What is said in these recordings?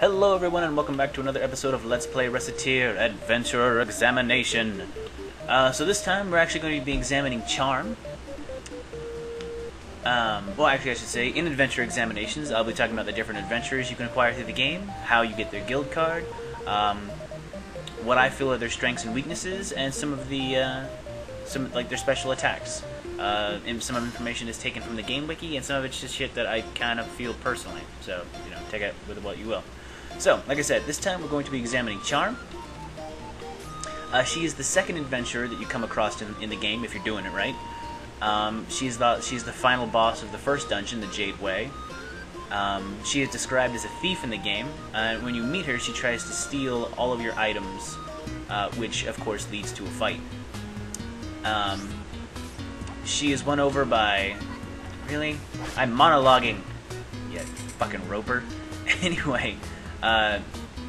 Hello everyone and welcome back to another episode of Let's Play Recettear Adventurer Examination. So this time we're actually going to be examining Charme. Well actually I should say, in Adventure Examinations I'll be talking about the different adventures you can acquire through the game, how you get their guild card, what I feel are their strengths and weaknesses, and some of the, their special attacks. And some of the information is taken from the game wiki, and some of it's just shit that I kind of feel personally. So, take it with what you will. So, like I said, this time we're going to be examining Charme. She is the second adventurer that you come across in the game, if you're doing it right. She's the final boss of the first dungeon, the Jade Way. She is described as a thief in the game. When you meet her, she tries to steal all of your items, which, of course, leads to a fight. She is won over by... Really? I'm monologuing! You fucking roper. Anyway,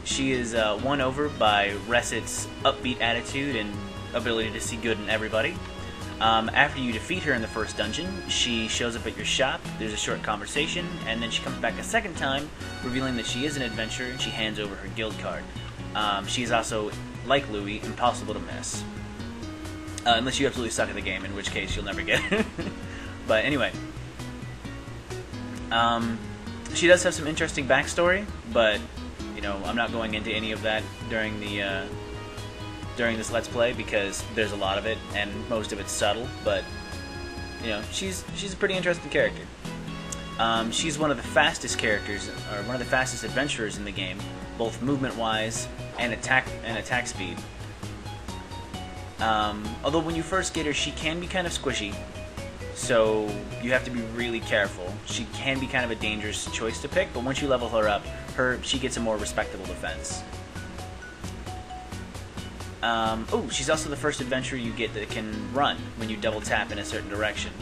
she is won over by Recette's upbeat attitude and ability to see good in everybody. After you defeat her in the first dungeon, she shows up at your shop, there's a short conversation, and then she comes back a second time, revealing that she is an adventurer, and she hands over her guild card. She is also, like Louis, impossible to miss. Unless you absolutely suck at the game, in which case you'll never get it. But anyway, she does have some interesting backstory, but I'm not going into any of that during the during this Let's Play because there's a lot of it and most of it's subtle. But she's a pretty interesting character. She's one of the fastest characters, or one of the fastest adventurers in the game, both movement-wise and attack speed. Although when you first get her, she can be kind of squishy, so you have to be really careful. She can be kind of a dangerous choice to pick, but once you level her up, she gets a more respectable defense. Oh, she's also the first adventurer you get that can run when you double tap in a certain direction.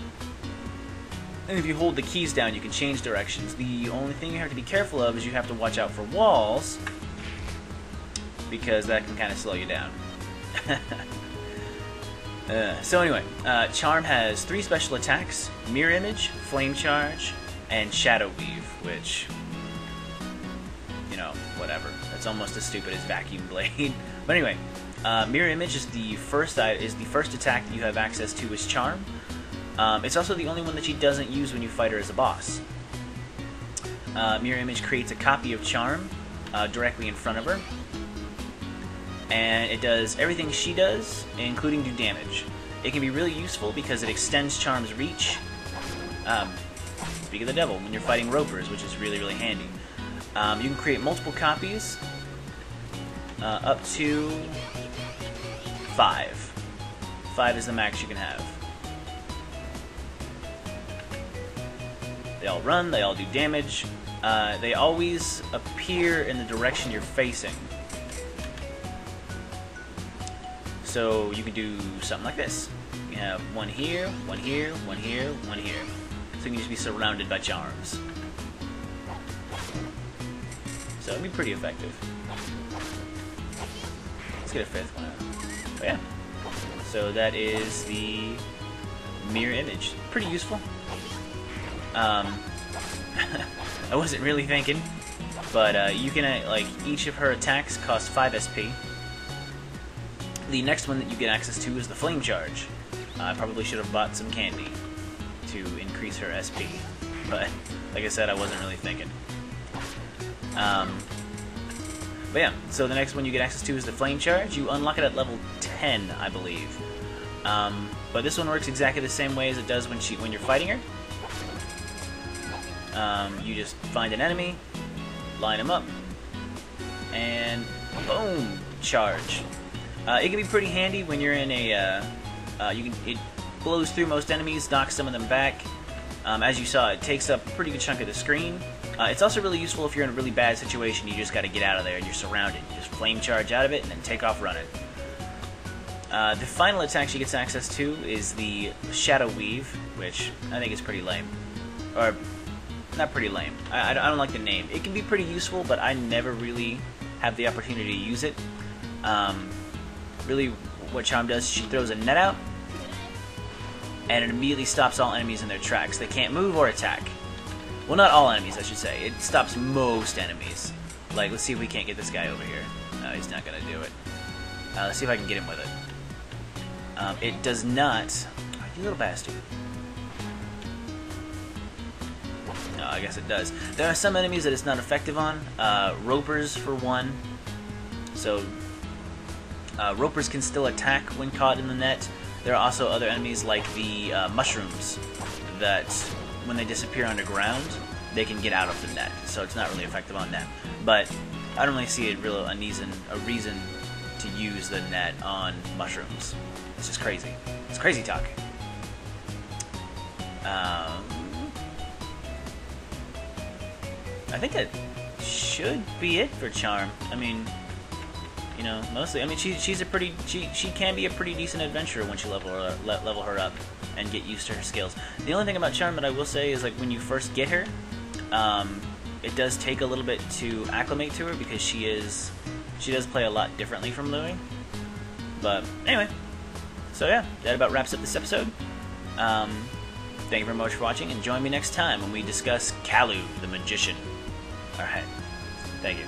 And if you hold the keys down, you can change directions. The only thing you have to be careful of is you have to watch out for walls, because that can kind of slow you down. So anyway, Charme has 3 special attacks: Mirror Image, Fling Charge, and Shadow Weave, which, whatever. That's almost as stupid as Vacuum Blade. But anyway, Mirror Image is the first attack that you have access to as Charme. It's also the only one that she doesn't use when you fight her as a boss. Mirror Image creates a copy of Charme directly in front of her, and it does everything she does, including do damage. It can be really useful because it extends Charme's reach. Speak of the devil, when you're fighting ropers, which is really, really handy. You can create multiple copies, up to 5. 5 is the max you can have. They all run, they all do damage. They always appear in the direction you're facing. So you can do something like this. You have one here, one here, one here, one here. So you can just be surrounded by charms. So it'd be pretty effective. Let's get a 5th one out. But yeah. So that is the Mirror Image. Pretty useful. I wasn't really thinking, but you can, each of her attacks cost 5 SP. The next one that you get access to is the Fling Charge. I probably should have bought some candy to increase her SP, but like I said, I wasn't really thinking. But yeah, so the next one you get access to is the Flame Charge. You unlock it at level 10, I believe. But this one works exactly the same way as it does when you're fighting her. You just find an enemy, line them up, and boom, charge. It can be pretty handy when you're in a, it blows through most enemies, knocks some of them back. As you saw, it takes up a pretty good chunk of the screen. It's also really useful if you're in a really bad situation, you just gotta get out of there and you're surrounded. You just flame charge out of it and then take off running. The final attack she gets access to is the Shadow Weave, which I think is pretty lame. Or, not pretty lame. I don't like the name. It can be pretty useful, but I never really have the opportunity to use it. Really, what Charme does, she throws a net out, and it immediately stops all enemies in their tracks. They can't move or attack. Well, not all enemies, I should say. It stops most enemies. Like, let's see if we can't get this guy over here. No, he's not gonna do it. Let's see if I can get him with it. It does not... Oh, you little bastard. No, I guess it does. There are some enemies that it's not effective on. Ropers, for one. So, ropers can still attack when caught in the net. There are also other enemies like the mushrooms that, when they disappear underground, they can get out of the net. So it's not really effective on them. But I don't really see a reason to use the net on mushrooms. It's just crazy. It's crazy talk. I think that should be it for Charme. I mean, you know, mostly. I mean, she's a pretty. She can be a pretty decent adventurer once you level her up and get used to her skills. The only thing about Charme that I will say is, like, when you first get her, it does take a little bit to acclimate to her because she does play a lot differently from Louie. But anyway, so yeah, that about wraps up this episode. Thank you very much for watching, and join me next time when we discuss Kalu the Magician. Alright, thank you.